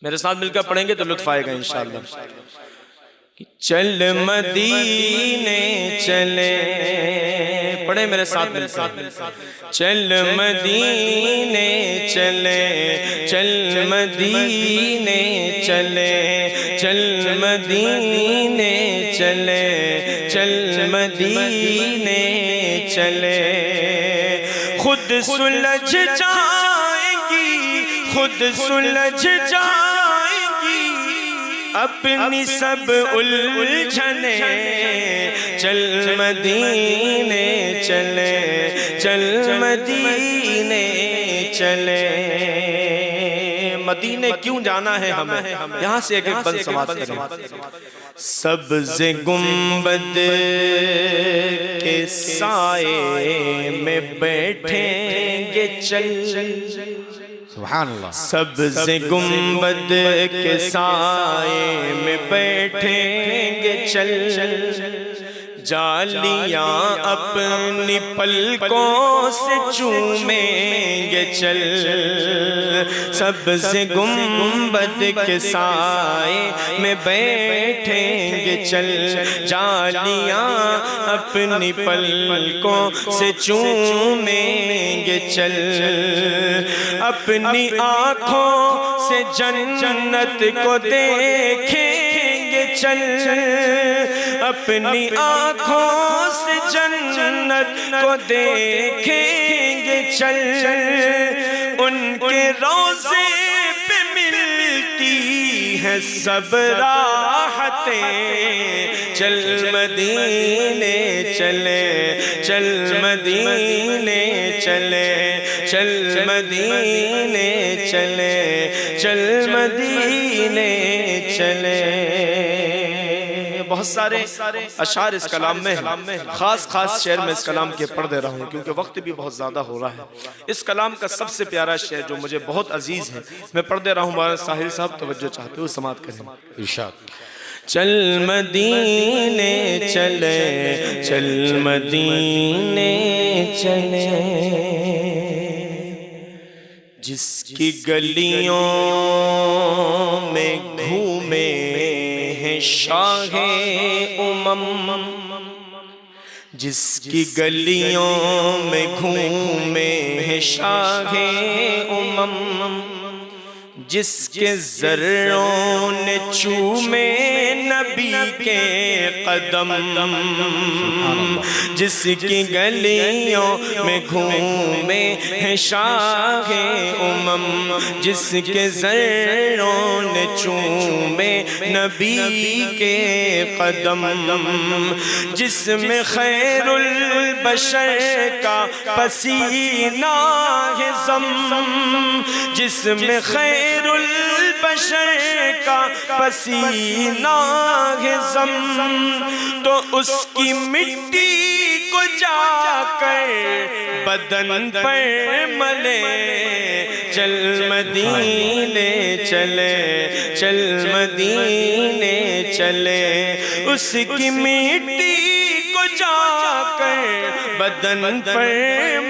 میرے ساتھ مل کر پڑھیں گے تو لطف آئے گا انشاءاللہ۔ چل مدینے چلے، پڑھیں میرے ساتھ مل کر۔ چل مدینے چلے، چل مدینے چلے، چل مدینے چلے، چل مدینے چلے، خود سلجھ جائیں گی، خود سلجھ جائیں گی اپنی سب الجھنیں، چل مدینے چلے، چل مدینے چلے۔ مدینے کیوں جانا ہے ہمیں؟ یہاں سے ایک ایک بند سماعت کریں۔ سبز گنبد کے سائے میں بیٹھیں گے چل، سبحان اللہ۔ سبز گنبد کے سائے میں بیٹھیں گے چل، جالیاں اپنی پلکوں سے چومیں گے چل، سبز گنبد کے سائے میں بیٹھیں گے چل، جالیاں اپنی پلکوں سے چومیں گے چل، اپنی آنکھوں سے جنت کو دیکھیں گے چل، اپنی آنکھوں سے جنت کو دیکھیں گے چل، ان کے روضے پہ ملتی ہیں سب راحتیں، چل مدینے چلے، چل مدینے چلے، چل مدینے چلے، چل مدینے چلے۔ بہت سارے اشعار اس کلام میں ہیں، خاص شعر میں اس کلام کے پڑھ دے رہا ہوں کیونکہ وقت بھی بہت زیادہ ہو رہا ہے۔ اس کلام کا سب سے پیارا شعر جو مجھے بہت عزیز ہے میں پڑھ دے رہا ہوں، مولانا ساحل صاحب توجہ چاہتے ہوئے سماعت کریں۔ ارشاد۔ چل مدینے چلے، چل مدینے چلے، جس کی گلیوں میں گھومے ہیں شاہ امم، جس کی گلیوں میں گھومے ہیں شاہ امم، جس کے ذروں نے چومے نبی کے قدم، جس کی گلیوں میں گھومے ہیں شاہ امم، جس کے ذروں نے چومے نبی کے قدم، جس میں خیر البشر کا پسینہ ہے زم، جس میں خیر البشر کا پسینہ ہے زم، تو اس کی مٹی کو جا کر بدن پر ملے، چل مدینے چلے، چل مدینے چلے، اس کی مٹی کو جا کر بدن پر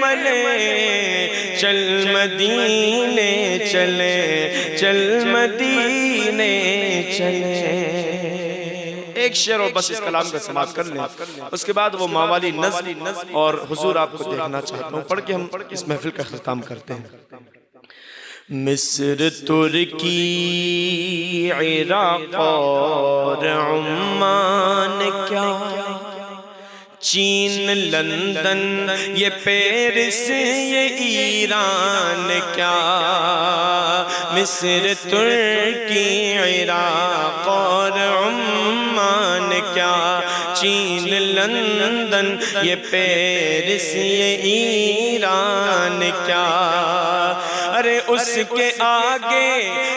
ملے، چل مدینے چلے، چل مدینے چلے۔ ایک شعر اور بس اس کلام کا سماعت کر لیں، اس کے بعد وہ ماوالی نظم اور حضور آپ کو دیکھنا چاہتا ہوں، پڑھ کے ہم اس محفل کا اختتام کرتے ہیں۔ مصر، ترکی، عراق اور عمان کیا، چین، لندن، یہ پیرس، یہ ایران کیا، مصر، ترکی، عراق اور عمان کیا، چین، لندن، یہ پیرس، یہ ایران کیا، ارے اس کے آگے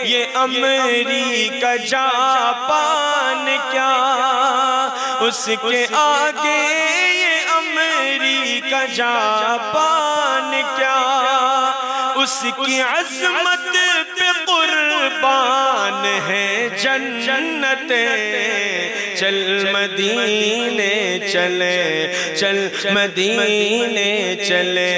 یہ امریکہ جاپان کیا، اس کے آگے یہ امریکہ جاپان کیا، اس کی عظمت پہ قربان ہے جنتیں، چل مدینے چلے، چل مدینے چلے،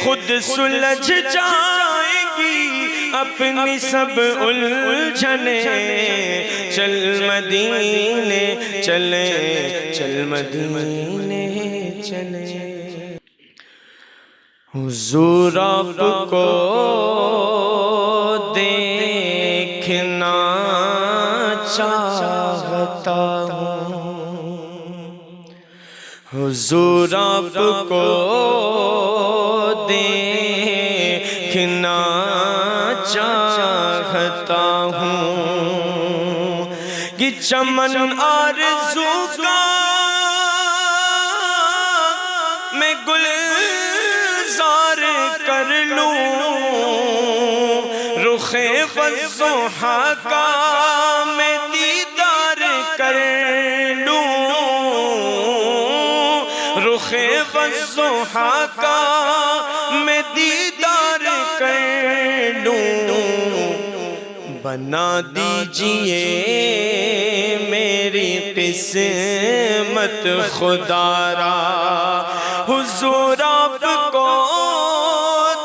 خود سلجھ جائیں گی اپنی سب الجھنے چل مدینے چلے چل مدینے چلے حضور آپ کو دیکھنا چاہتا ہوں حضور آپ کو دیکھنا چاہتا ہوں کہ چمن آرزو کا میں گلزار کر لوں رخ والضحیٰ کا میں دیدار کر لوں رخ والضحیٰ کا میں دیدار کر لوں بنا دیجئے میری قسمت خدا را حضور آپ کو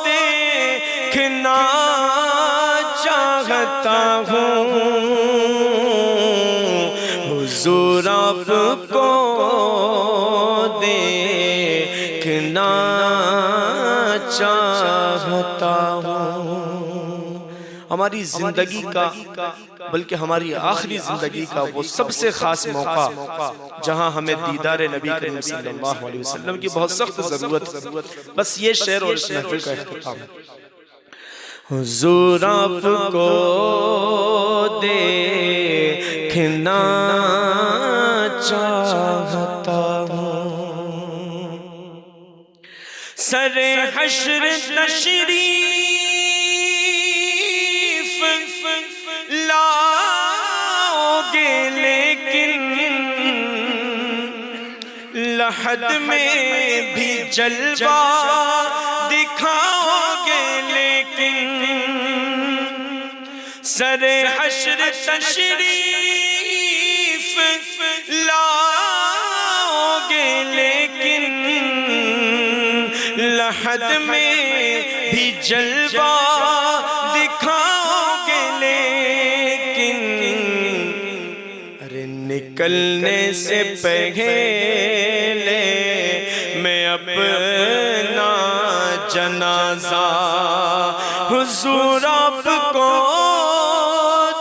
دیکھنا چاہتا ہوں حضور آپ کو دیکھنا چاہتا ہوں ہماری زندگی کا بلکہ ہماری آخری زندگی کا وہ سب سے خاص موقع جہاں ہمیں دیدار نبی کریم صلی اللہ علیہ وسلم کی بہت سخت ضرورت ہے بس یہ شعر اور اس محفل کا اختتام ہے حضور آپ کو دیکھنا چاہتا ہوں سر حشر تشریف لاؤگے لیکن لحد میں بھی جلوہ دکھاؤگے لیکن سر حشر تشریف لاؤگے لیکن لحد میں بھی جلوہ دکھاؤگے لیکن ارے نکلنے سے پہلے میں اپنا جنازہ حضور آپ کو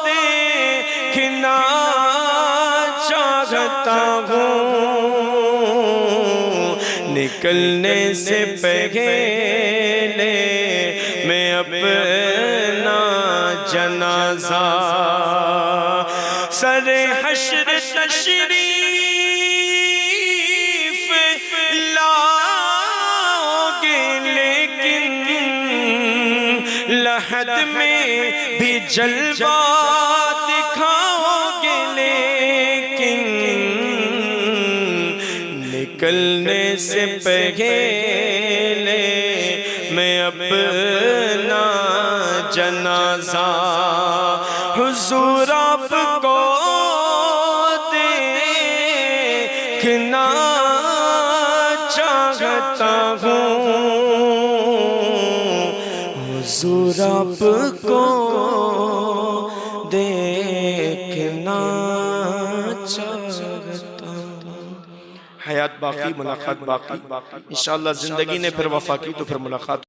دیکھنا چاہتا ہوں نکلنے سے پہلے میں اپنا جنازہ سر حشر تشریف لاؤگے لیکن لحد میں بھی جلوہ دکھاؤگے لیکن نکلنے سے پہلے میں اپنا جنازہ حضور آپ کو دیکھنا چاہتا ہوں حضور آپ کو دیکھنا چاہتا ہوں حیات باقی ملاقات باقی انشاءاللہ زندگی نے پھر وفا کی تو پھر ملاقات